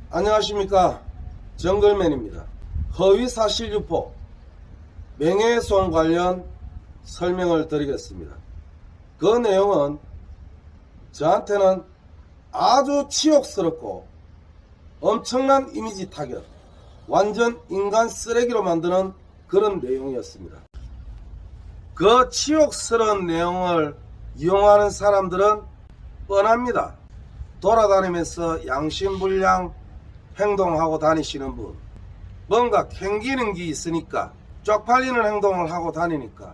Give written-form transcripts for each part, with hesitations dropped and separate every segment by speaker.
Speaker 1: 안녕하십니까, 정글맨입니다. 허위사실 유포, 명예훼손 관련 설명을 드리겠습니다. 그 내용은 저한테는 아주 치욕스럽고 엄청난 이미지 타격, 완전 인간 쓰레기로 만드는 그런 내용이었습니다. 그 치욕스러운 내용을 이용하는 사람들은 뻔합니다. 돌아다니면서 양심불량 행동하고 다니시는 분, 뭔가 캥기는 게 있으니까 쪽팔리는 행동을 하고 다니니까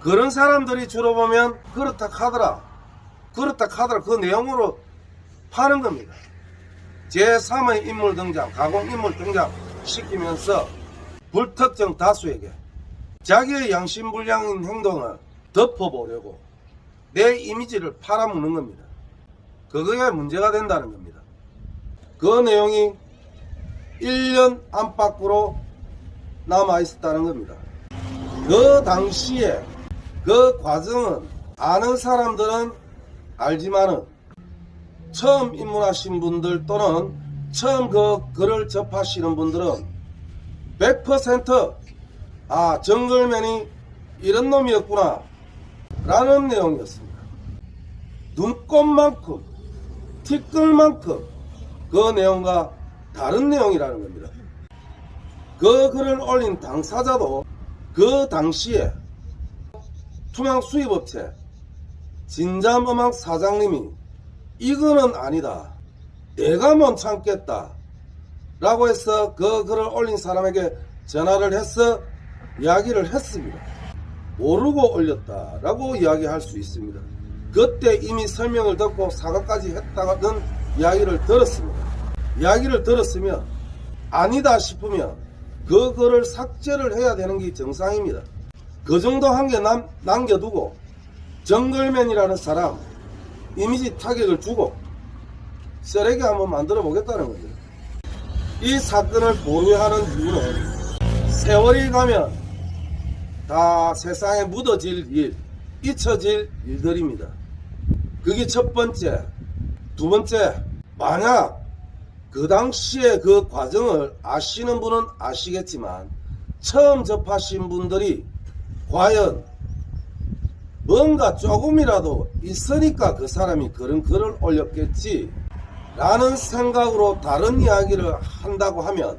Speaker 1: 그런 사람들이 주로 보면 그렇다 하더라 그 내용으로 파는 겁니다. 제3의 인물 등장, 가공 인물 등장 시키면서 불특정 다수에게 자기의 양심불량인 행동을 덮어보려고 내 이미지를 팔아먹는 겁니다. 그거에 문제가 된다는 겁니다. 그 내용이 1년 안팎으로 남아있었다는 겁니다. 그 당시에 그 과정은 아는 사람들은 알지만은 처음 입문하신 분들 또는 처음 그 글을 접하시는 분들은 100% 정글맨이 이런 놈이었구나 라는 내용이었습니다. 눈꽃만큼 티끌만큼 그 내용과 다른 내용이라는 겁니다. 그 글을 올린 당사자도 그 당시에 투망 수입업체 진잠음악 사장님이 이거는 아니다, 내가 못 참겠다 라고 해서 그 글을 올린 사람에게 전화를 해서 이야기를 했습니다. 모르고 올렸다 라고 이야기할 수 있습니다. 그때 이미 설명을 듣고 사과까지 했다는 이야기를 들었습니다. 이야기를 들었으면 아니다 싶으면 그 글을 삭제를 해야 되는 게 정상입니다. 그 정도 한 개 남겨두고 정글맨이라는 사람 이미지 타격을 주고 쓰레기 한번 만들어 보겠다는 겁니다. 이 사건을 보류하는 이유는 세월이 가면 다 세상에 묻어질 일, 잊혀질 일들입니다. 그게 첫 번째. 두 번째, 만약 그 당시에 그 과정을 아시는 분은 아시겠지만 처음 접하신 분들이 과연 뭔가 조금이라도 있으니까 그 사람이 그런 글을 올렸겠지 라는 생각으로 다른 이야기를 한다고 하면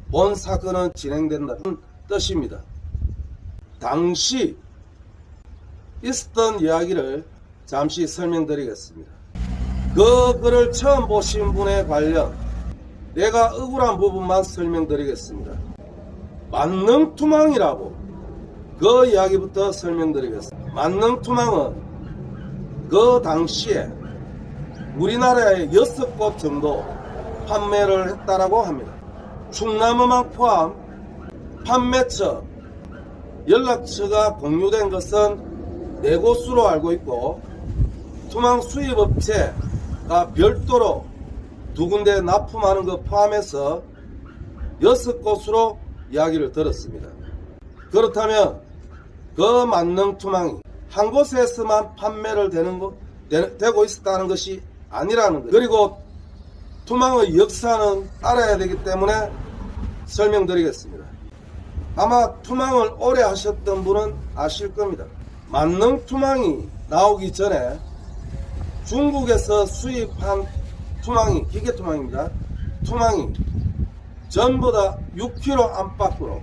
Speaker 1: 본 사건은 진행된다는 뜻입니다. 당시 있었던 이야기를 잠시 설명드리겠습니다. 그 글을 처음 보신 분에 관련 내가 억울한 부분만 설명드리겠습니다. 만능투망이라고 그 이야기부터 설명드리겠습니다. 만능투망은 그 당시에 우리나라에 6곳 정도 판매를 했다라고 합니다. 충남음악 포함 판매처, 연락처가 공유된 것은 4곳으로 알고 있고 투망 수입업체가 별도로 2군데 납품하는 것 포함해서 6곳으로 이야기를 들었습니다. 그렇다면 그 만능투망이 한 곳에서만 판매를 되고 있었다는 것이 아니라는 거예요. 그리고 투망의 역사는 알아야 되기 때문에 설명드리겠습니다. 아마 투망을 오래 하셨던 분은 아실 겁니다. 만능투망이 나오기 전에 중국에서 수입한 투망이, 기계투망입니다. 투망이 전부 다 6kg 안팎으로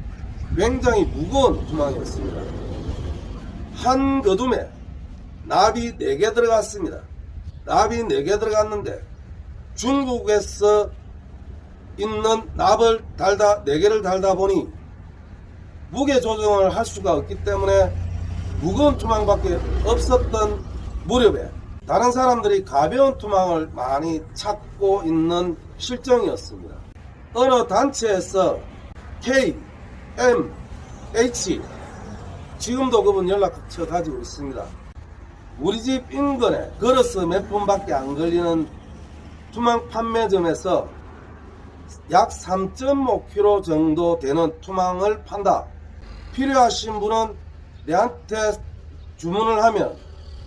Speaker 1: 굉장히 무거운 투망이었습니다. 한 거둠에 납이 4개 들어갔습니다. 납이 4개 들어갔는데 중국에서 있는 납을 4개를 달다 보니 무게 조정을 할 수가 없기 때문에 무거운 투망밖에 없었던 무렵에 다른 사람들이 가벼운 투망을 많이 찾고 있는 실정이었습니다. 어느 단체에서 K, M, H, 지금도 그분 연락처 가지고 있습니다. 우리 집 인근에 걸어서 몇 분밖에 안 걸리는 투망 판매점에서 약 3.5kg 정도 되는 투망을 판다. 필요하신 분은 내한테 주문을 하면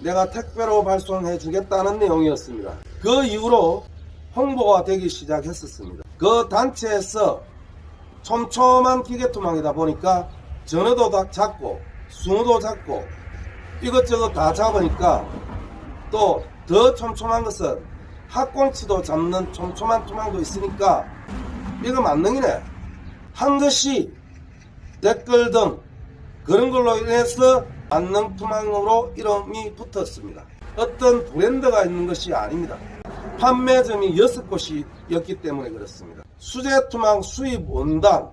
Speaker 1: 내가 택배로 발송해 주겠다는 내용이었습니다. 그 이후로 홍보가 되기 시작했었습니다. 그 단체에서 촘촘한 기계투망이다 보니까 전어도 다 잡고 숭어도 잡고 이것저것 다 잡으니까 또 더 촘촘한 것은 학꽁치도 잡는 촘촘한 투망도 있으니까 이거 만능이네 한 것이 댓글 등 그런 걸로 인해서 만능 투망으로 이름이 붙었습니다. 어떤 브랜드가 있는 것이 아닙니다. 판매점이 6곳이었기 때문에 그렇습니다. 수제투망 수입 원단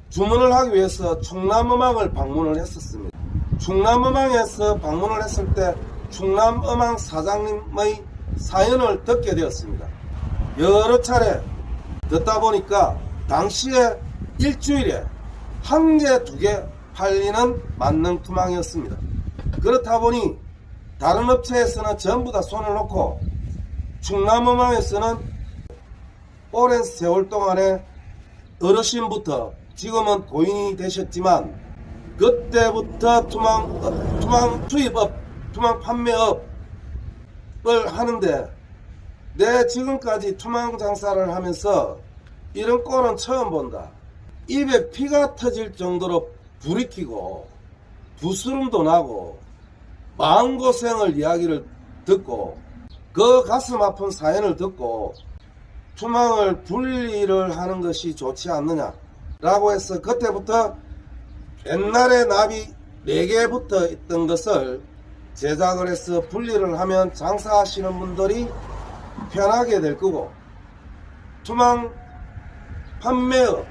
Speaker 1: 주문을 하기 위해서 충남어망을 방문을 했었습니다. 충남어망에서 방문을 했을 때 충남어망 사장님의 사연을 듣게 되었습니다. 여러 차례 듣다 보니까 당시에 일주일에 한 개, 두 개 팔리는 만능 투망이었습니다. 그렇다 보니 다른 업체에서는 전부 다 손을 놓고 충남어망에서는 오랜 세월 동안에 어르신부터 지금은 고인이 되셨지만 그때부터 투망 수입업, 투망 판매업을 하는데 내 지금까지 투망 장사를 하면서 이런 꼴은 처음 본다. 입에 피가 터질 정도로 불이 켜고 부스럼도 나고 마음고생을 이야기를 듣고 그 가슴 아픈 사연을 듣고 투망을 분리를 하는 것이 좋지 않느냐 라고 해서 그때부터 옛날에 나비 4개 붙어 있던 것을 제작을 해서 분리를 하면 장사하시는 분들이 편하게 될 거고 투망 판매업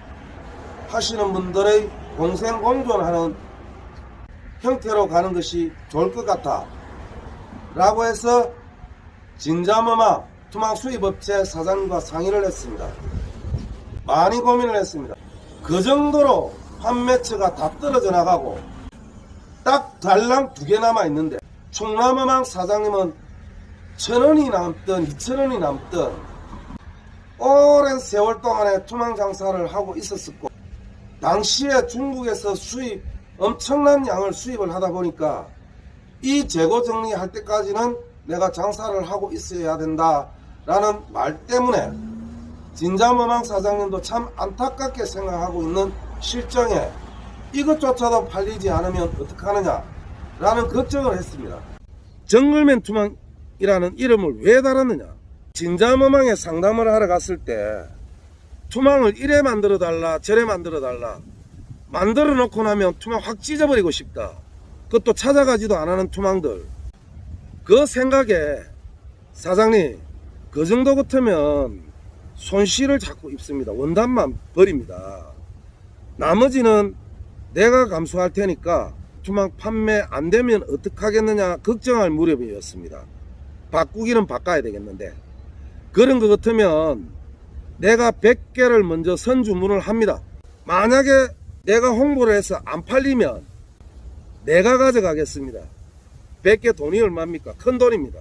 Speaker 1: 하시는 분들의 공생공존하는 형태로 가는 것이 좋을 것 같아 라고 해서 진자어망 투망 수입업체 사장님과 상의를 했습니다. 많이 고민을 했습니다. 그 정도로 판매처가 다 떨어져 나가고 딱 달랑 2개 남아 있는데 충남어망 사장님은 1,000원이 남든 2,000원이 남든 오랜 세월 동안에 투망 장사를 하고 있었고 당시에 중국에서 엄청난 양을 수입을 하다 보니까 이 재고 정리할 때까지는 내가 장사를 하고 있어야 된다 라는 말 때문에 진자어망 사장님도 참 안타깝게 생각하고 있는 실정에 이것조차도 팔리지 않으면 어떡하느냐 라는 걱정을 했습니다. 정글맨 투망이라는 이름을 왜 달았느냐. 진자어망에 상담을 하러 갔을 때 투망을 이래 만들어 달라 저래 만들어 달라 만들어 놓고 나면 투망 확 찢어버리고 싶다. 그것도 찾아가지도 안 하는 투망들. 그 생각에 사장님 그 정도 같으면 손실을 자꾸 입습니다. 원단만 버립니다. 나머지는 내가 감수할 테니까 투망 판매 안 되면 어떡하겠느냐 걱정할 무렵이었습니다. 바꾸기는 바꿔야 되겠는데 그런 것 같으면 내가 100개를 먼저 선주문을 합니다. 만약에 내가 홍보를 해서 안 팔리면 내가 가져가겠습니다. 100개 돈이 얼마입니까? 큰 돈입니다.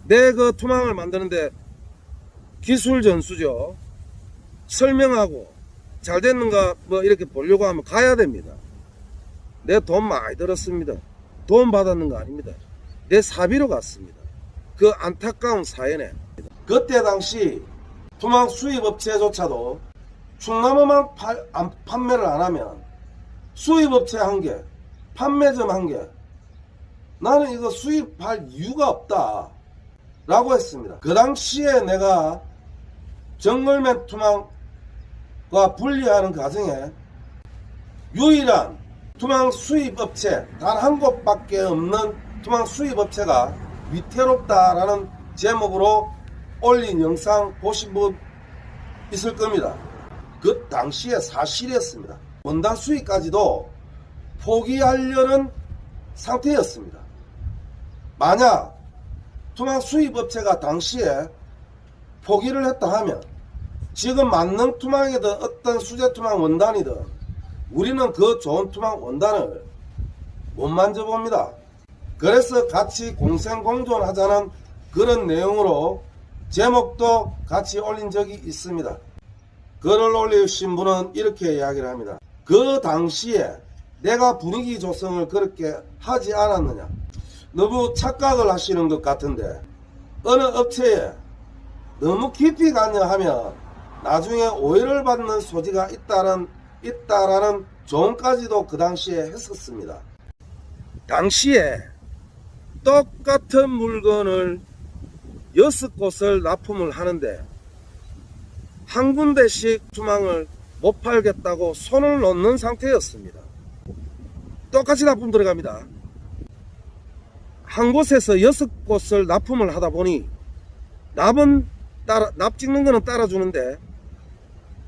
Speaker 1: 내 그 투망을 만드는데 기술 전수죠. 설명하고 잘 됐는가 뭐 이렇게 보려고 하면 가야 됩니다. 내 돈 많이 들었습니다. 돈 받았는 거 아닙니다. 내 사비로 갔습니다. 그 안타까운 사연에 그때 당시 투망 수입업체조차도 충남어망 판매를 안 하면 수입업체 1개, 판매점 1개 나는 이거 수입할 이유가 없다 라고 했습니다. 그 당시에 내가 정글맨 투망과 분리하는 과정에 유일한 투망 수입업체 단 한 곳밖에 없는 투망 수입업체가 위태롭다라는 제목으로 올린 영상 보신 분 있을 겁니다. 그 당시에 사실이었습니다. 원단 수입까지도 포기하려는 상태였습니다. 만약 투망 수입업체가 당시에 포기를 했다 하면 지금 만능 투망이든 어떤 수제 투망 원단이든 우리는 그 좋은 투망 원단을 못 만져봅니다. 그래서 같이 공생공존하자는 그런 내용으로 제목도 같이 올린 적이 있습니다. 글을 올리신 분은 이렇게 이야기를 합니다. 그 당시에 내가 분위기 조성을 그렇게 하지 않았느냐. 너무 착각을 하시는 것 같은데 어느 업체에 너무 깊이 관여하면 나중에 오해를 받는 소지가 있다라는 조언까지도 그 당시에 했었습니다. 당시에 똑같은 물건을 6곳을 납품을 하는데 한 군데씩 투망을 못 팔겠다고 손을 놓는 상태였습니다. 똑같이 납품 들어갑니다. 한 곳에서 6곳을 납품을 하다 보니 납 찍는 거는 따라주는데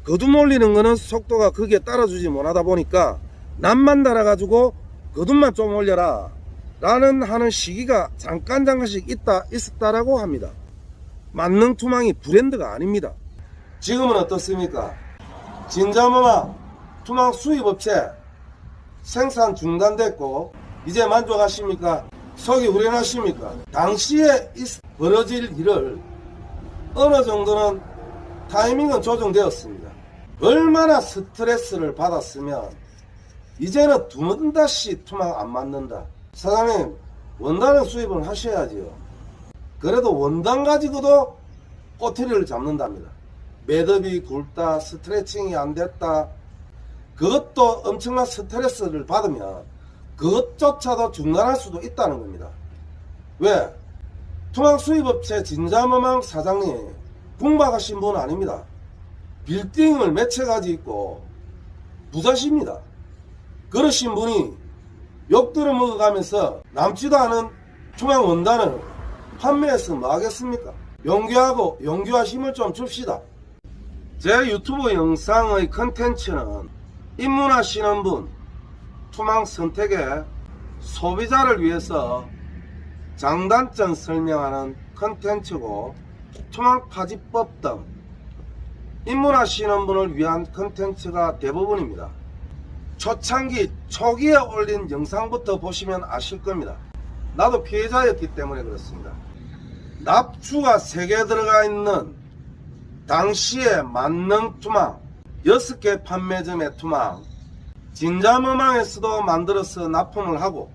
Speaker 1: 거둠 올리는 거는 속도가 거기에 따라주지 못하다 보니까 납만 달아가지고 거둠만 좀 올려라 라는 하는 시기가 잠깐씩 있었다라고 합니다. 만능 투망이 브랜드가 아닙니다. 지금은 어떻습니까? 진자모망 투망 수입업체 생산 중단됐고 이제 만족하십니까? 속이 후련하십니까? 당시에 벌어질 일을 어느 정도는 타이밍은 조정되었습니다. 얼마나 스트레스를 받았으면 이제는 두 번 다시 투망 안 맞는다. 사장님 원단을 수입을 하셔야지요. 그래도 원단 가지고도 꼬투리를 잡는답니다. 매듭이 굵다, 스트레칭이 안 됐다, 그것도 엄청난 스트레스를 받으면 그것조차도 중단할 수도 있다는 겁니다. 왜? 투망 수입업체 진자모망 사장님 궁박하신 분 아닙니다. 빌딩을 몇 채 가지 있고 부자십니다. 그러신 분이 욕 들어 먹어가면서 남지도 않은 투망 원단을 판매해서 뭐 하겠습니까? 용기와 힘을 좀 줍시다. 제 유튜브 영상의 컨텐츠는 입문하시는 분 투망 선택에 소비자를 위해서 장단점 설명하는 컨텐츠고 투망 파지법 등 입문하시는 분을 위한 컨텐츠가 대부분입니다. 초창기 초기에 올린 영상부터 보시면 아실 겁니다. 나도 피해자였기 때문에 그렇습니다. 납주가 3개 들어가 있는 당시에 만능 투망 6개 판매점의 투망 진자모망에서도 만들어서 납품을 하고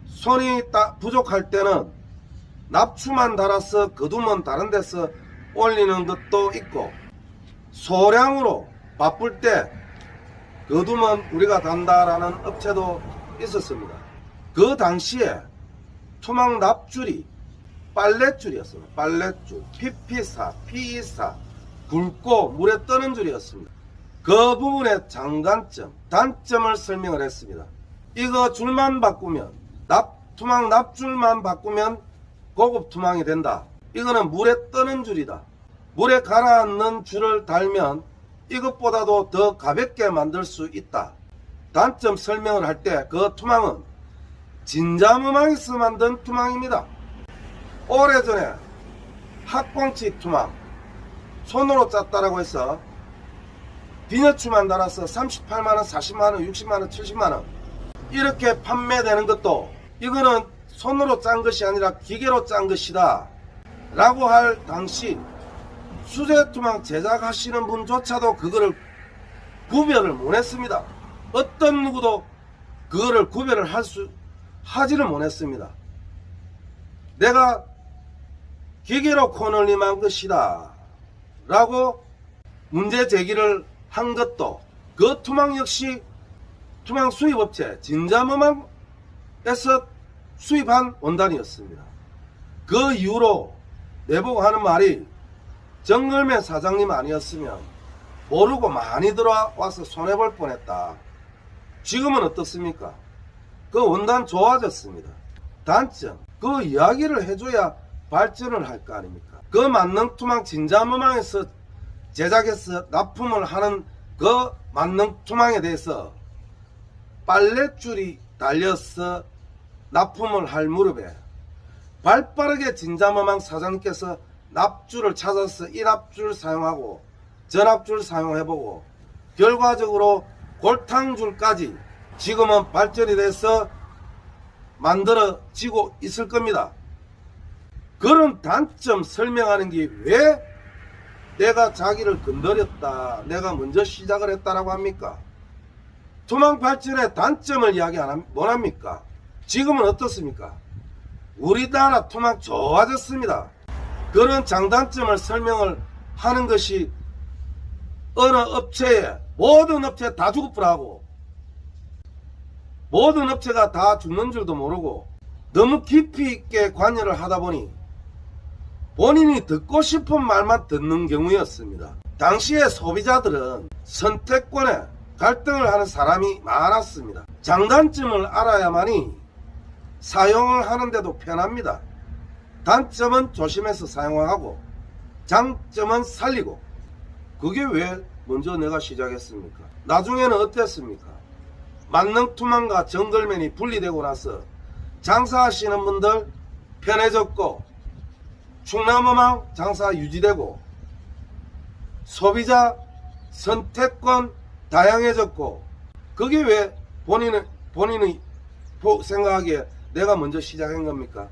Speaker 1: 손이 부족할 때는 납추만 달아서 거둠은 다른 데서 올리는 것도 있고 소량으로 바쁠 때 거둠은 우리가 단다라는 업체도 있었습니다. 그 당시에 투망 납줄이 빨랫줄이었습니다. 빨랫줄, PP사, PE사, 굵고 물에 떠는 줄이었습니다. 그 부분의 장단점, 단점을 설명을 했습니다. 이거 줄만 바꾸면 투망 납줄만 바꾸면 고급 투망이 된다. 이거는 물에 떠는 줄이다. 물에 가라앉는 줄을 달면 이것보다도 더 가볍게 만들 수 있다. 단점 설명을 할 때 그 투망은 진자모망에서 만든 투망입니다. 오래전에 학꽁치 투망 손으로 짰다라고 해서 비너추만 달아서 38만원, 40만원, 60만원, 70만원 이렇게 판매되는 것도 이거는 손으로 짠 것이 아니라 기계로 짠 것이다 라고 할 당시 수제투망 제작하시는 분조차도 그거를 구별을 못했습니다. 어떤 누구도 그거를 구별을 하지를 못했습니다. 내가 기계로 코널림한 것이다 라고 문제 제기를 한 것도 그 투망 역시 투망 수입업체 진자모망에서 수입한 원단이었습니다. 그 이후로 내보고 하는 말이 정글맨 사장님 아니었으면 모르고 많이 들어와서 손해볼 뻔했다. 지금은 어떻습니까? 그 원단 좋아졌습니다. 단점, 그 이야기를 해줘야 발전을 할 거 아닙니까? 그 만능 투망 진자모망에서 제작해서 납품을 하는 그 만능 투망에 대해서 빨랫줄이 달려서 납품을 할 무렵에 발빠르게 진자모망 사장님께서 납줄을 찾아서 이 납줄 사용하고 저 납줄 사용해보고 결과적으로 골탕줄까지 지금은 발전이 돼서 만들어지고 있을 겁니다. 그런 단점 설명하는 게 왜 내가 자기를 건드렸다, 내가 먼저 시작을 했다라고 합니까? 투망 발전의 단점을 이야기 못합니까? 지금은 어떻습니까? 우리나라 투망 좋아졌습니다. 그런 장단점을 설명을 하는 것이 어느 업체에 모든 업체 다 죽어버리고 모든 업체가 다 죽는 줄도 모르고 너무 깊이 있게 관여를 하다 보니 본인이 듣고 싶은 말만 듣는 경우였습니다. 당시에 소비자들은 선택권에 갈등을 하는 사람이 많았습니다. 장단점을 알아야만이 사용을 하는데도 편합니다. 단점은 조심해서 사용하고 장점은 살리고. 그게 왜 먼저 내가 시작했습니까? 나중에는 어땠습니까? 만능투망과 정글맨이 분리되고 나서 장사하시는 분들 편해졌고 충남어망 장사 유지되고 소비자 선택권 다양해졌고. 그게 왜 본인이 생각하기에 내가 먼저 시작한 겁니까?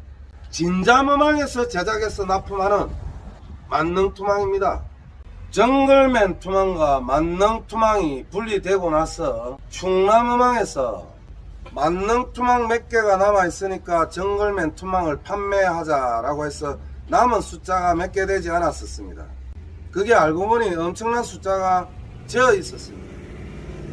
Speaker 1: 진자어망에서 제작해서 납품하는 만능투망입니다. 정글맨 투망과 만능투망이 분리되고 나서 충남어망에서 만능투망 몇 개가 남아있으니까 정글맨 투망을 판매하자라고 해서 남은 숫자가 몇 개 되지 않았었습니다. 그게 알고 보니 엄청난 숫자가 되어 있었습니다.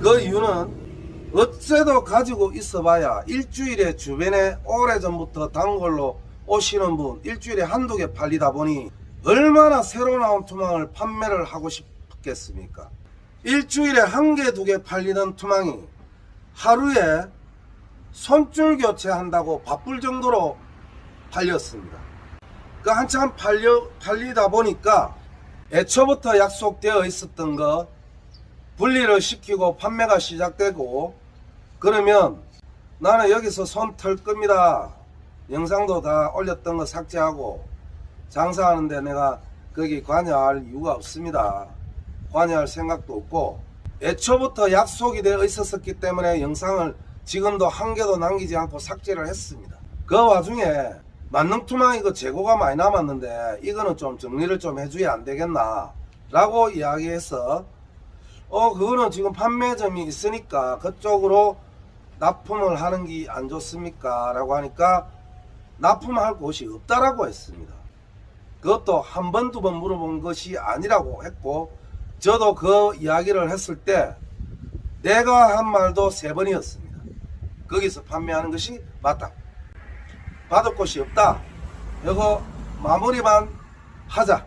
Speaker 1: 그 이유는 어째도 가지고 있어봐야 일주일에 주변에 오래전부터 단골로 오시는 분 일주일에 한두 개 팔리다 보니 얼마나 새로 나온 투망을 판매를 하고 싶겠습니까? 일주일에 한 개, 두 개 팔리던 투망이 하루에 손줄 교체한다고 바쁠 정도로 팔렸습니다. 그 한참 팔리다 보니까 애초부터 약속되어 있었던 거 분리를 시키고 판매가 시작되고 그러면 나는 여기서 손 털 겁니다. 영상도 다 올렸던 거 삭제하고 장사하는데 내가 거기 관여할 이유가 없습니다. 관여할 생각도 없고 애초부터 약속이 되어 있었기 때문에 영상을 지금도 한 개도 남기지 않고 삭제를 했습니다. 그 와중에 만능투망 이거 재고가 많이 남았는데 이거는 좀 정리를 좀 해줘야 안 되겠나 라고 이야기해서 그거는 지금 판매점이 있으니까 그쪽으로 납품을 하는 게 안 좋습니까? 라고 하니까 납품할 곳이 없다라고 했습니다. 그것도 한 번, 두 번 물어본 것이 아니라고 했고 저도 그 이야기를 했을 때 내가 한 말도 3번이었습니다. 거기서 판매하는 것이 맞다. 받을 곳이 없다. 이거 마무리만 하자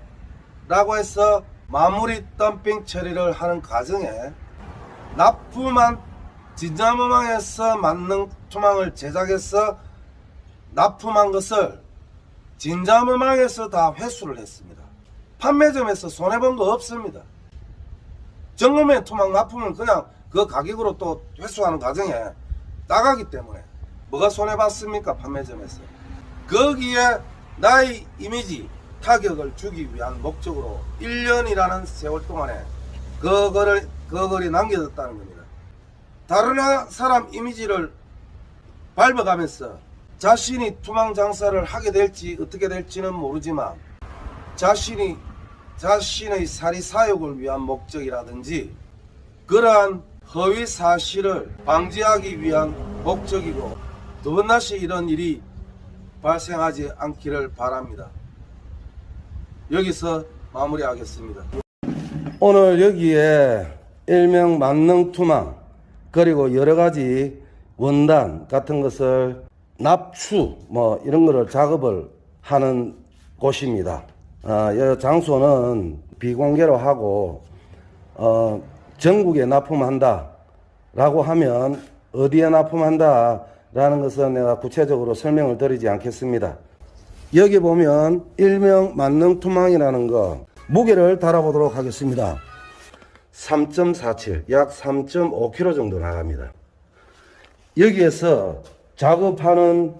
Speaker 1: 라고 해서 마무리 덤핑 처리를 하는 과정에 납품한 진자어망에서 만능투망을 제작해서 납품한 것을 진자어망에서 다 회수를 했습니다. 판매점에서 손해본 거 없습니다. 정글맨 투망 납품을 그냥 그 가격으로 또 회수하는 과정에 나가기 때문에 뭐가 손해봤습니까? 판매점에서. 거기에 나의 이미지 타격을 주기 위한 목적으로 1년이라는 세월 동안에 그거를 남겨뒀다는 겁니다. 다른 사람 이미지를 밟아가면서 자신이 투망 장사를 하게 될지 어떻게 될지는 모르지만 자신의 사리 사욕을 위한 목적이라든지 그러한 허위 사실을 방지하기 위한 목적이고 두 번 다시 이런 일이 발생하지 않기를 바랍니다. 여기서 마무리하겠습니다. 오늘 여기에 일명 만능투망 그리고 여러가지 원단 같은 것을 납추 이런 거를 작업을 하는 곳입니다. 이 장소는 비공개로 하고 전국에 납품한다 라고 하면 어디에 납품한다 라는 것은 내가 구체적으로 설명을 드리지 않겠습니다. 여기 보면 일명 만능투망이라는 거 무게를 달아보도록 하겠습니다. 3.47 약 3.5kg 정도 나갑니다. 여기에서 작업하는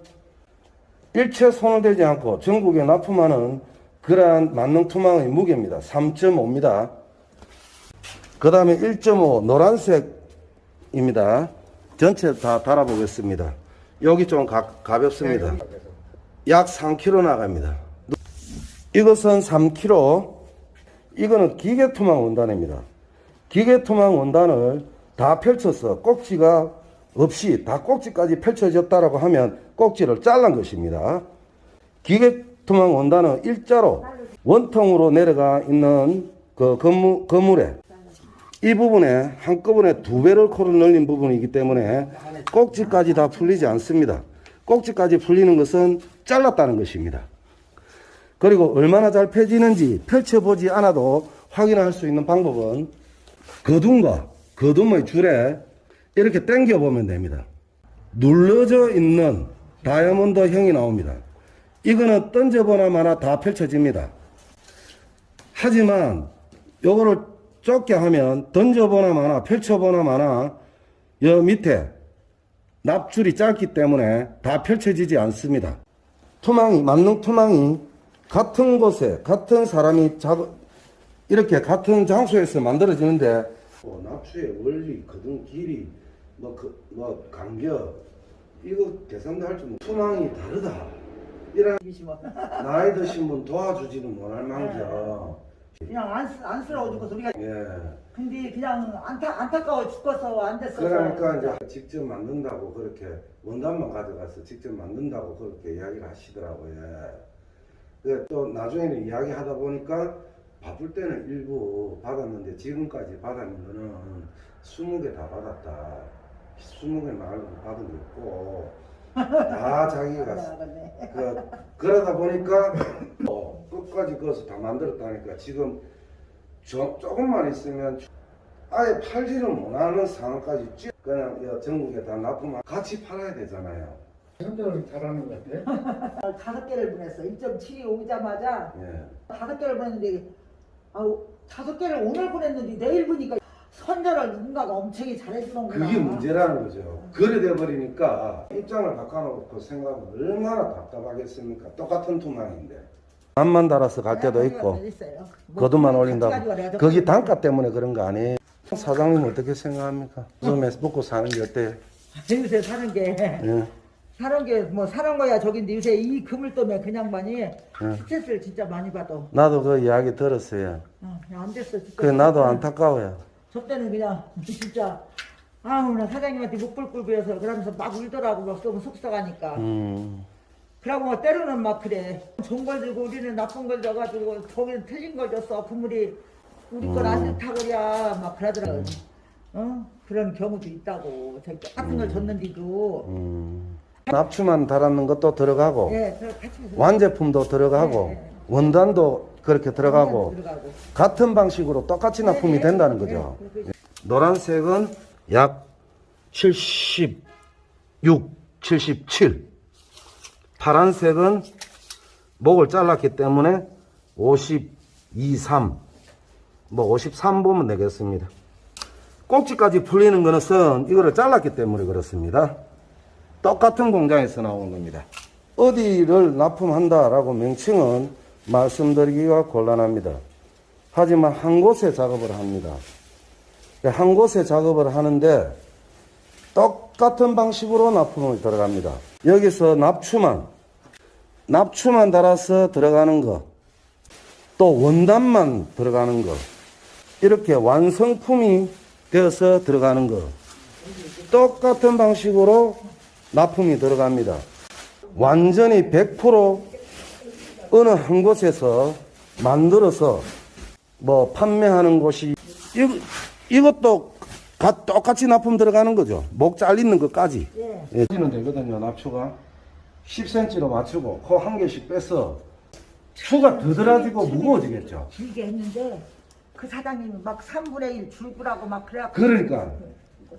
Speaker 1: 일체 손을 대지 않고 전국에 납품하는 그러한 만능투망의 무게입니다. 3.5입니다. 그 다음에 1.5 노란색입니다. 전체 다 달아보겠습니다. 여기 좀 가볍습니다. 약 3kg 나갑니다. 이것은 3kg. 이거는 기계투망 원단입니다. 기계투망 원단을 다 펼쳐서 꼭지가 없이 다 꼭지까지 펼쳐졌다라고 하면 꼭지를 잘란 것입니다. 기계투망 원단은 일자로 원통으로 내려가 있는
Speaker 2: 그 건물에 이 부분에 한꺼번에 2배를 코를 늘린 부분이기 때문에 꼭지까지 다 풀리지 않습니다. 꼭지까지 풀리는 것은 잘랐다는 것입니다. 그리고 얼마나 잘 펴지는지 펼쳐보지 않아도 확인할 수 있는 방법은 거둠과 거둠의 줄에 이렇게 당겨 보면 됩니다. 눌러져 있는 다이아몬드형이 나옵니다. 이거는 던져보나 마나 다 펼쳐집니다. 하지만 요거를 좁게 하면 던져보나 마나 펼쳐보나 마나 여 밑에 납줄이 짧기 때문에 다 펼쳐지지 않습니다. 투망이, 만능 투망이 같은 곳에 같은 사람이 이렇게 같은 장소에서 만들어지는데 납주의 원리, 거둔 길이, 간격 이거 계산도 할 줄 모르고 투망이 다르다. 이런 나이 드신 분 도와주지는 못할 망정.
Speaker 3: 그냥 안쓰러워 죽어서 우리가.
Speaker 2: 예.
Speaker 3: 근데 그냥 안타까워 죽어서 안 됐어.
Speaker 1: 그러니까 이제 직접 만든다고 그렇게 원단만 가져가서 직접 만든다고 그렇게 이야기를 하시더라고요. 예. 또 나중에는 이야기하다 보니까 바쁠 때는 일부 받았는데 지금까지 받은 거는 20개 다 받았다. 20개 말고 받은 게 없고 다 자기가 그러다 보니까 끝까지 그것을 다 만들었다니까 지금 조금만 있으면 아예 팔지를 못하는 상황까지 그냥 전국에 다 납품만 같이 팔아야 되잖아요.
Speaker 4: 생각을 잘하는 것 같아.
Speaker 3: 5개를 보냈어. 1.7이 오자마자
Speaker 1: 예.
Speaker 3: 5개를 보냈는데 5개를 오늘 보냈는데 내일 보니까 선전을 누군가가 엄청 잘해주는구나.
Speaker 1: 그게 문제라는 거죠. 그래 돼 버리니까 입장을 바꿔놓고 생각하면 얼마나 답답하겠습니까? 똑같은 투망인데. 암만 달아서 갈 때도 있고 거듭만 올린다고. 거기 단가 때문에 그런 거 아니에요. 사장님 어떻게 생각합니까? 요즘에 먹고 사는 게 어때요?
Speaker 3: 요새 사는 게
Speaker 1: 예.
Speaker 3: 사는 게 뭐 사는 거야 저긴데 요새 이 금을 떠면 그냥만이 스트레스를 진짜 많이 받아.
Speaker 1: 나도 그 이야기 들었어요.
Speaker 3: 안 됐어 진짜.
Speaker 1: 그 나도 안타까워요.
Speaker 3: 저 때는 그냥 진짜 아우 나 사장님한테 목불 부여서 그러면서 막 울더라고 막 너무 속상하니까. 그러고 뭐 때로는 막 그래. 좋은 걸 들고 우리는 나쁜 걸 줘가지고 저기는 틀린 걸 줬어. 그물이 우리 건 안 좋다 그래야 막 그러더라고. 그런 경우도 있다고. 저기 똑같은 걸 줬는데도.
Speaker 1: 납추만 달았는 것도 들어가고
Speaker 3: 네, 같이
Speaker 1: 완제품도 들어가고
Speaker 3: 네, 네.
Speaker 1: 원단도 그렇게 들어가고
Speaker 3: 들어가고.
Speaker 1: 같은 방식으로 똑같이 납품이 된다는 거죠. 노란색은 약 76, 77. 파란색은 목을 잘랐기 때문에 52, 3. 뭐 53 보면 되겠습니다. 꼭지까지 풀리는 것은 이거를 잘랐기 때문에 그렇습니다. 똑같은 공장에서 나온 겁니다. 어디를 납품한다라고 명칭은 말씀드리기가 곤란합니다. 하지만 한 곳에 작업을 합니다. 한 곳에 작업을 하는데 똑같은 방식으로 납품을 들어갑니다. 여기서 납추만 달아서 들어가는 거, 또 원단만 들어가는 거, 이렇게 완성품이 되어서 들어가는 거, 똑같은 방식으로 납품이 들어갑니다. 완전히 100% 어느 한 곳에서 만들어서 뭐 판매하는 곳이 이것도 똑같이 납품 들어가는 거죠. 목 잘리는 것까지. 예. 찌는 되거든요. 납추가 10cm로 맞추고 코 한 개씩 빼서 추가 더들어지고 무거워지겠죠.
Speaker 3: 길게 했는데 그 사장님이 막 3분의 1 줄구라고 막 그래갖고.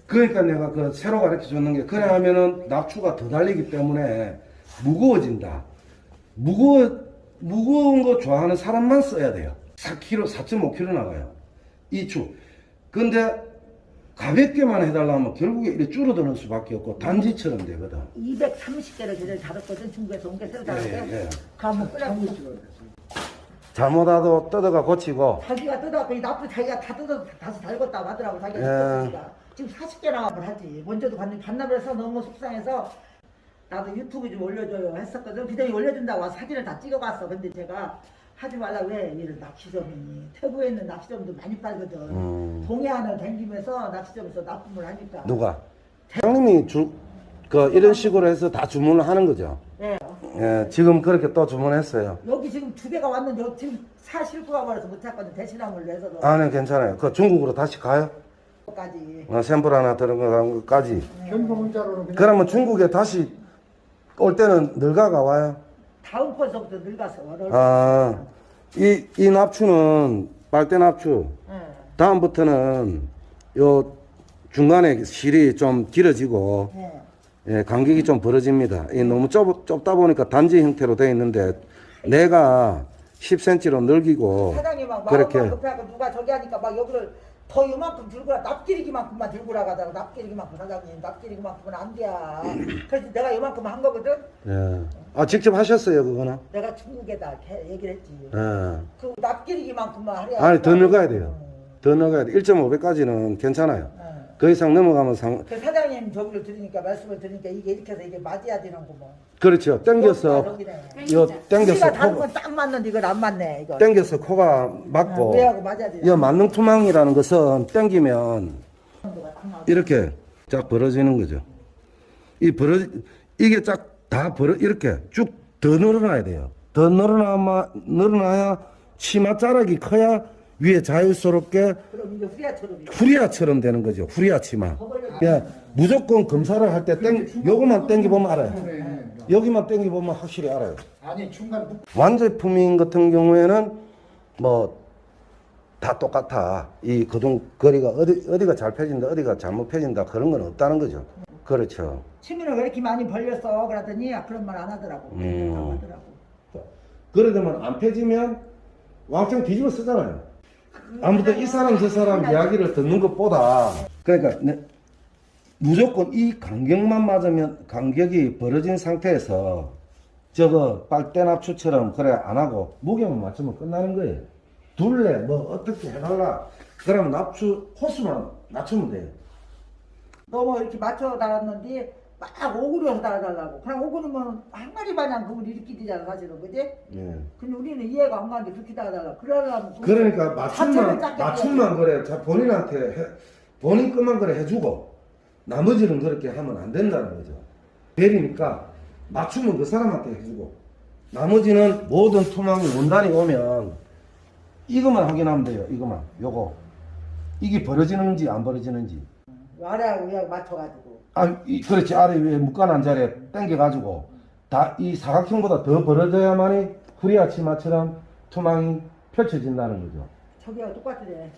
Speaker 1: 그러니까 내가 그 새로 가르쳐 줬는 게 그래 하면은 납추가 더 달리기 때문에 무거워진다. 무거운 거 좋아하는 사람만 써야 돼요. 4kg, 4.5kg 나가요. 이 추. 근데 가볍게만 해달라면 결국에 이렇게 줄어드는 수밖에 없고 단지처럼 되거든.
Speaker 3: 230개를 저를 달았거든. 중국에서 온 게 새로 달았대. 가면 끓여고.
Speaker 1: 잘못하도 뜯어가 고치고.
Speaker 3: 자기가 뜯어갖고 이 나쁜 자기가 다 뜯어 다시 달궜다고 하더라고. 자기가 뜯었으니까. 지금 40개나 하지. 먼저도 반납해서 너무 속상해서 나도 유튜브 좀 올려줘요 했었거든. 그전에 올려준다고 사진을 다 찍어갔어. 근데 제가 하지 말라고 해. 이런 낚시점이 태국에 있는 낚시점도 많이 팔거든. 동해안을 다니면서 낚시점에서 납품을 하니까.
Speaker 1: 누가? 사장님이 이런 식으로 해서 다 주문을 하는 거죠.
Speaker 3: 네.
Speaker 2: 예, 지금 그렇게 또 주문했어요.
Speaker 3: 여기 지금 2대가 왔는데 지금 차 싣고 가버려서 못 찾거든. 대신함을 내서도.
Speaker 2: 아, 네, 괜찮아요. 그 중국으로 다시 가요?
Speaker 3: 까지.
Speaker 2: 샘플 하나 들어간 것까지.
Speaker 4: 현금 문자로는 그냥
Speaker 2: 그러면 중국에 다시 올 때는 늙어가 와요?
Speaker 3: 다음 번서부터 늙어서.
Speaker 2: 아, 이 납추는 빨대 납추.
Speaker 3: 예.
Speaker 2: 다음부터는 요 중간에 실이 좀 길어지고,
Speaker 3: 예.
Speaker 2: 예, 간격이 좀 벌어집니다. 이 너무 좁다 보니까 단지 형태로 되어 있는데, 내가 10cm로 늘기고,
Speaker 3: 사장님 막
Speaker 2: 그렇게.
Speaker 3: 마음만 급해갖고 누가 저기 하니까 막 여기를 더 요만큼 들고라 납기리기만큼만 들고라 가다가 납기리기만큼 사장님 납기리기만큼은 안 돼. 그래서 내가 요만큼 한 거거든.
Speaker 2: 예. 아, 직접 하셨어요, 그거는?
Speaker 3: 내가 중국에다 얘기를 했지.
Speaker 2: 예.
Speaker 3: 그 납기리기만큼만 하래.
Speaker 2: 아니, 더 늙어야 돼요. 더 늙어야 돼. 1.5배까지는 괜찮아요. 그 이상 넘어가면
Speaker 3: 그 사장님 저기를 들으니까 말씀을 들으니까 이게 이렇게 해서 이게 맞아야 되는 거뭐.
Speaker 2: 그렇죠. 땡겨서, 요,
Speaker 3: 우리가
Speaker 2: 땡겨서
Speaker 3: 다른
Speaker 2: 코,
Speaker 3: 건 딱 맞는데 이건 안 맞네 이거.
Speaker 2: 땡겨서 코가 맞고,
Speaker 3: 왜하고 맞아야 돼.
Speaker 2: 이 만능투망이라는 것은 땡기면 이렇게 쫙 벌어지는 거죠. 이게 쫙 다 이렇게 쭉 더 늘어나야 돼요. 더 늘어나야 치마 자락이 커야 위에 자유스럽게
Speaker 3: 그럼 이제 후리아처럼.
Speaker 2: 후리아처럼 되는 거죠. 후리아 치마. 야, 무조건 검사를 할 때 요거만 땡겨보면 알아요. 여기만 땡겨보면 확실히 알아요.
Speaker 4: 아니 중간
Speaker 2: 완제품인 같은 경우에는 뭐 다 똑같아. 이 거리가 어디가 잘 펴진다, 어디가 잘못 펴진다 그런 건 없다는 거죠. 그렇죠.
Speaker 3: 취미는 왜 이렇게 많이 벌렸어? 그러더니 그런 말 안 하더라고. 안 하더라고.
Speaker 2: 그러다만 안 펴지면 왕창 뒤집어 쓰잖아요. 아무튼 이 사람 저 사람 이야기를 듣는 것보다 그러니까 무조건 이 간격만 맞으면 간격이 벌어진 상태에서 저거 빨대납추처럼 그래 안 하고 무게만 맞추면 끝나는 거예요. 둘레 뭐 어떻게 해달라 그러면 납추 호수만 낮추면 돼요.
Speaker 3: 너무 이렇게 맞춰 달았는데 막 오구려서 달아달라고. 그냥 오구르면 한 마리 마냥 그걸 일으키잖아 사실은, 그지?
Speaker 2: 예.
Speaker 3: 근데 우리는 이해가 안 가는데 그렇게 달아달라. 그러려면
Speaker 2: 그러니까
Speaker 3: 자체를 작게
Speaker 2: 맞춤만 그래 자 본인한테 본인 것만 그래 해주고 나머지는 그렇게 하면 안 된다는 거죠. 대리니까 맞춤은 그 사람한테 해주고 나머지는 모든 투망이 원단이 오면 이것만 확인하면 돼요. 이것만 요거 이게 벌어지는지 안 벌어지는지.
Speaker 3: 아래하고 위하고 맞춰가지고.
Speaker 2: 그렇지. 아래 위에 묶어놓은 자리에 당겨가지고 다 이 사각형보다 더 벌어져야만이 후리아 치마처럼 투망이 펼쳐진다는 거죠.
Speaker 3: 저기하고 똑같으네.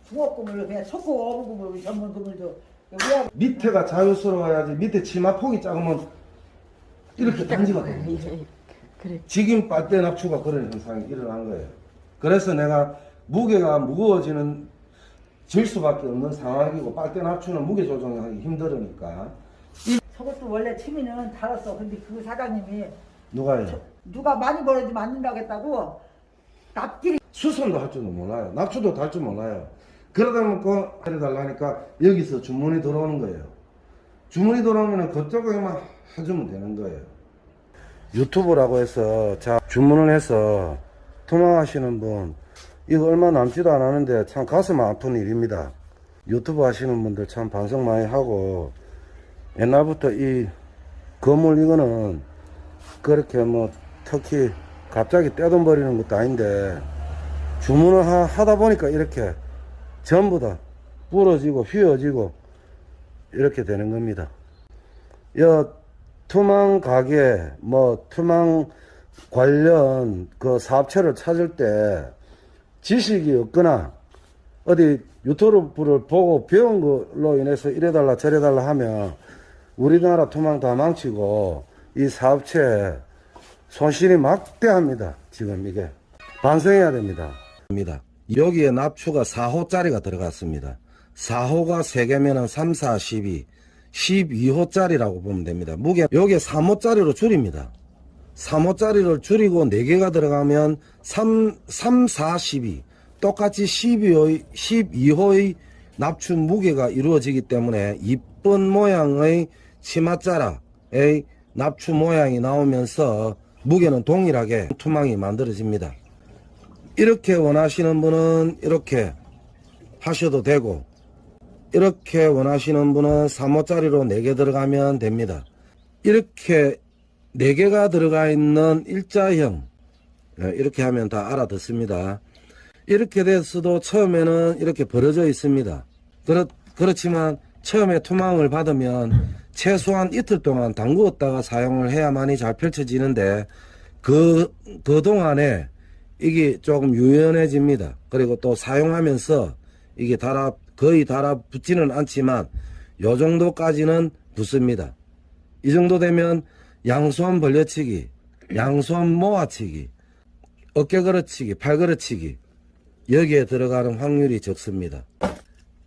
Speaker 3: 중업금을 그냥 속고 어부금을 전문금을 줘. 위하고
Speaker 2: 밑에가 자유스러워야지. 밑에 치마 폭이 작으면 이렇게 단지가 되는 거죠.
Speaker 3: 그래.
Speaker 2: 지금 빨대 납추가 그런 현상이 일어난 거예요. 그래서 내가 무게가 무거워지는 질 수밖에 없는 상황이고 빨대 납추는 무게 조정하기 힘들으니까.
Speaker 3: 저것도 원래 취미는 달았어. 근데 그 사장님이
Speaker 2: 누가요?
Speaker 3: 누가 많이 벌어지면 안 된다고 했다고 납기리
Speaker 2: 수선도 할 줄도 몰라요. 납추도 달 줄 몰라요. 그러다 보니까 해달라니까 여기서 주문이 들어오는 거예요. 주문이 들어오면 그쪽에만 해주면 되는 거예요. 유튜브라고 해서 자 주문을 해서 투망하시는 분 이거 얼마 남지도 않았는데 참 가슴 아픈 일입니다. 유튜브 하시는 분들 참 반성 많이 하고 옛날부터 이 건물 이거는 그렇게 뭐 특히 갑자기 떼돈 버리는 것도 아닌데 주문을 하다 보니까 이렇게 전부 다 부러지고 휘어지고 이렇게 되는 겁니다. 투망 가게 뭐 투망 관련 그 사업체를 찾을 때 지식이 없거나 어디 유튜브를 보고 배운 걸로 인해서 이래달라 저래달라 하면 우리나라 투망 다 망치고 이 사업체 손실이 막대합니다. 지금 이게 반성해야 됩니다. 여기에 납추가 4호짜리가 들어갔습니다. 4호가 3개면은 3, 4, 12 12호짜리라고 보면 됩니다. 무게 여기에 3호짜리로 줄입니다. 3호짜리를 줄이고 4개가 들어가면 3, 4, 12 똑같이 12호의 납추 무게가 이루어지기 때문에 이쁜 모양의 치맛자락의 납추 모양이 나오면서 무게는 동일하게 투망이 만들어집니다. 이렇게 원하시는 분은 이렇게 하셔도 되고 이렇게 원하시는 분은 3호짜리로 4개 들어가면 됩니다. 이렇게 4개가 들어가 있는 일자형, 이렇게 하면 다 알아듣습니다. 이렇게 됐어도 처음에는 이렇게 벌어져 있습니다. 그렇지만 처음에 투망을 받으면 최소한 이틀 동안 담그었다가 사용을 해야만이 잘 펼쳐지는데 그동안에 이게 조금 유연해집니다. 그리고 또 사용하면서 이게 거의 달아붙지는 않지만 요 정도까지는 붙습니다. 이 정도 되면 양손 벌려치기, 양손 모아치기, 어깨 걸어치기, 팔 걸어치기 여기에 들어가는 확률이 적습니다.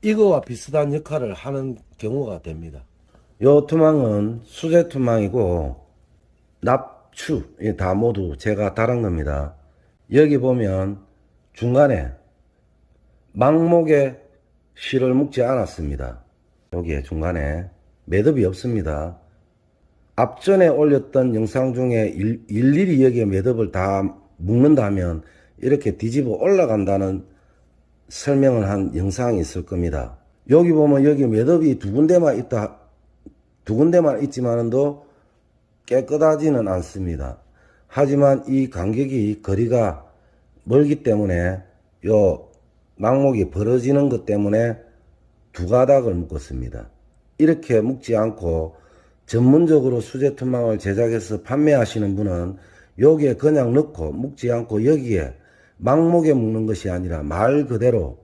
Speaker 2: 이거와 비슷한 역할을 하는 경우가 됩니다. 요 투망은 수제 투망이고 납추 다 모두 제가 달은 겁니다. 여기 보면 중간에 망목에 실을 묶지 않았습니다. 여기에 중간에 매듭이 없습니다. 앞전에 올렸던 영상 중에 일일이 여기에 매듭을 다 묶는다면 이렇게 뒤집어 올라간다는 설명을 한 영상이 있을 겁니다. 여기 보면 여기 매듭이 두 군데만 있지만도 깨끗하지는 않습니다. 하지만 이 간격이 거리가 멀기 때문에 요 망목이 벌어지는 것 때문에 두 가닥을 묶었습니다. 이렇게 묶지 않고 전문적으로 수제 투망을 제작해서 판매하시는 분은 여기에 그냥 넣고 묶지 않고 여기에 망목에 묶는 것이 아니라 말 그대로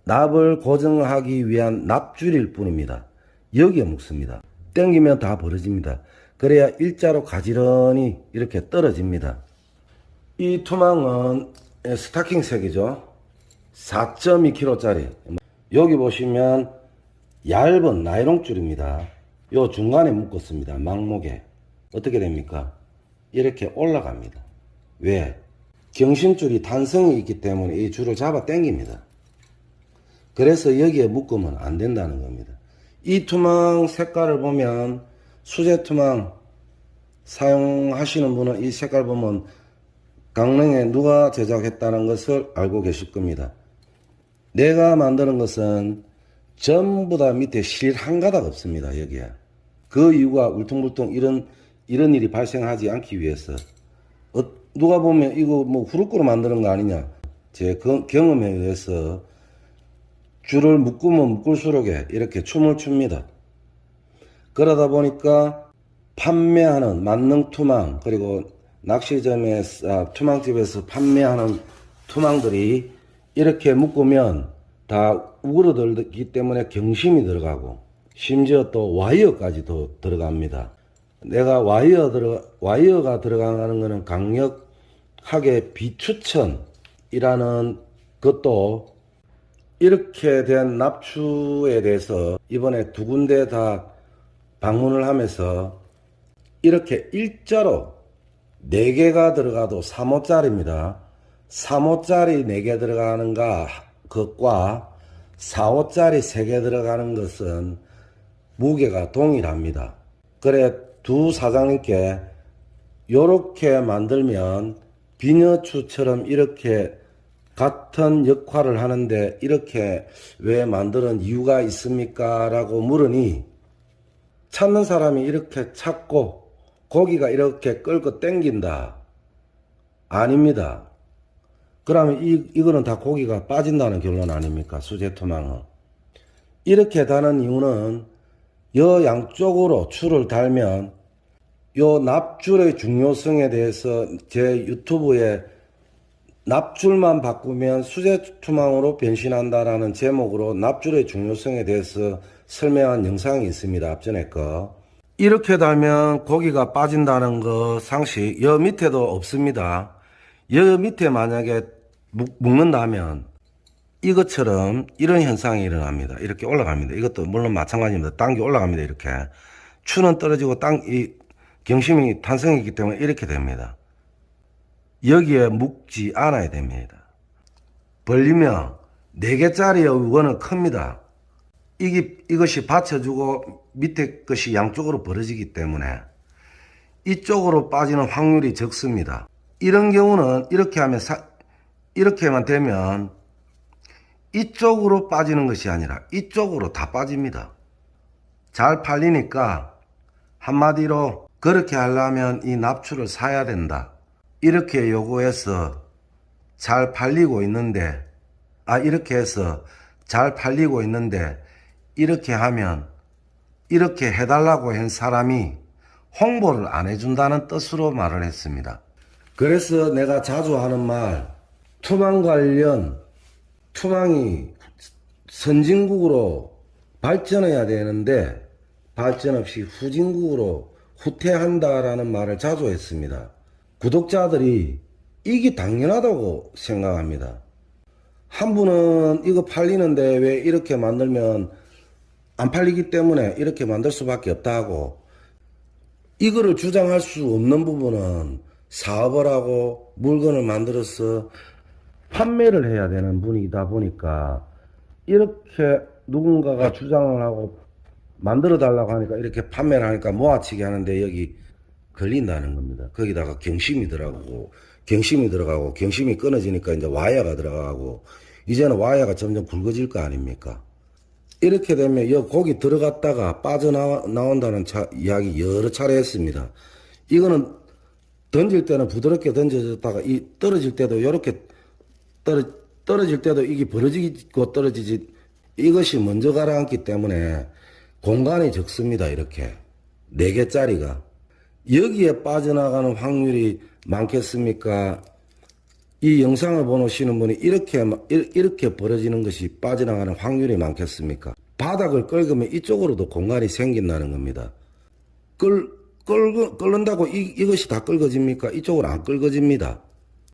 Speaker 2: 납을 고정하기 위한 납줄일 뿐입니다. 여기에 묶습니다. 당기면 다 벌어집니다. 그래야 일자로 가지런히 이렇게 떨어집니다. 이 투망은 스타킹색이죠. 4.2kg짜리. 여기 보시면 얇은 나이론 줄입니다. 요 중간에 묶었습니다. 망목에. 어떻게 됩니까? 이렇게 올라갑니다. 왜? 경신줄이 탄성이 있기 때문에 이 줄을 잡아 당깁니다. 그래서 여기에 묶으면 안 된다는 겁니다. 이 투망 색깔을 보면 수제 투망 사용하시는 분은 이 색깔 보면 강릉에 누가 제작했다는 것을 알고 계실 겁니다. 내가 만드는 것은 전부 다 밑에 실 한 가닥 없습니다. 여기에. 그 이유가 울퉁불퉁 이런 일이 발생하지 않기 위해서. 누가 보면 이거 뭐 후루꾸로 만드는 거 아니냐. 제 경험에 의해서 줄을 묶으면 묶을수록 이렇게 춤을 춥니다. 그러다 보니까 판매하는 만능 투망 그리고 낚시점에 투망집에서 판매하는 투망들이 이렇게 묶으면 다 우그러들기 때문에 경심이 들어가고 심지어 또 와이어까지도 들어갑니다. 내가 와이어가 들어가는 것은 강력하게 비추천이라는 것도 이렇게 된 납추에 대해서 이번에 두 군데 다 방문을 하면서 이렇게 일자로 4개가 들어가도 3호짜리입니다. 3호짜리 4개 들어가는 것과 4호짜리 3개 들어가는 것은 무게가 동일합니다. 그래 두 사장님께 요렇게 만들면 비녀추처럼 이렇게 같은 역할을 하는데 이렇게 왜 만드는 이유가 있습니까? 라고 물으니 찾는 사람이 이렇게 찾고 고기가 이렇게 끌고 땡긴다. 아닙니다. 그러면 이거는 다 고기가 빠진다는 결론 아닙니까? 수제 투망은. 이렇게 다는 이유는 여 양쪽으로 줄을 달면 요 납줄의 중요성에 대해서 제 유튜브에 납줄만 바꾸면 수제 투망으로 변신한다라는 제목으로 납줄의 중요성에 대해서 설명한 영상이 있습니다. 앞전에 거. 이렇게 달면 고기가 빠진다는 거 상식 여 밑에도 없습니다. 여 밑에 만약에 묶는다면 이것처럼 이런 현상이 일어납니다. 이렇게 올라갑니다. 이것도 물론 마찬가지입니다. 당겨 올라갑니다. 이렇게 추는 떨어지고 이 경심이 탄성이 있기 때문에 이렇게 됩니다. 여기에 묶지 않아야 됩니다. 벌리면 4개짜리 이거는 큽니다. 이것이 받쳐주고 밑에 것이 양쪽으로 벌어지기 때문에 이쪽으로 빠지는 확률이 적습니다. 이런 경우는 이렇게만 되면 이쪽으로 빠지는 것이 아니라 이쪽으로 다 빠집니다. 잘 팔리니까 한마디로 그렇게 하려면 이 납추를 사야 된다. 이렇게 요구해서 잘 팔리고 있는데, 이렇게 해서 잘 팔리고 있는데, 이렇게 하면, 이렇게 해달라고 한 사람이 홍보를 안 해준다는 뜻으로 말을 했습니다. 그래서 내가 자주 하는 말, 투망 관련, 투망이 선진국으로 발전해야 되는데, 발전 없이 후진국으로 후퇴한다라는 말을 자주 했습니다. 구독자들이 이게 당연하다고 생각합니다. 한 분은 이거 팔리는데 왜 이렇게 만들면 안 팔리기 때문에 이렇게 만들 수밖에 없다 하고, 이거를 주장할 수 없는 부분은 사업을 하고 물건을 만들어서 판매를 해야 되는 분이다 보니까 이렇게 누군가가 주장을 하고 만들어 달라고 하니까 이렇게 판매를 하니까 모아치게 하는데 여기 걸린다는 겁니다. 거기다가 경심이 들어가고 경심이 끊어지니까 이제 와이어가 들어가고 이제는 와이어가 점점 굵어질 거 아닙니까? 이렇게 되면 이 고기 들어갔다가 빠져나온다는 이야기 여러 차례 했습니다. 이거는 던질 때는 부드럽게 던져졌다가 이 떨어질 때도 이렇게 떨어질 때도 이게 벌어지고 떨어지지, 이것이 먼저 가라앉기 때문에 공간이 적습니다. 이렇게 4개짜리가 여기에 빠져나가는 확률이 많겠습니까? 이 영상을 보시는 분이 이렇게 벌어지는 것이 빠져나가는 확률이 많겠습니까? 바닥을 긁으면 이쪽으로도 공간이 생긴다는 겁니다. 끓는다고 이것이 다 긁어집니까? 이쪽으로 안 긁어집니다.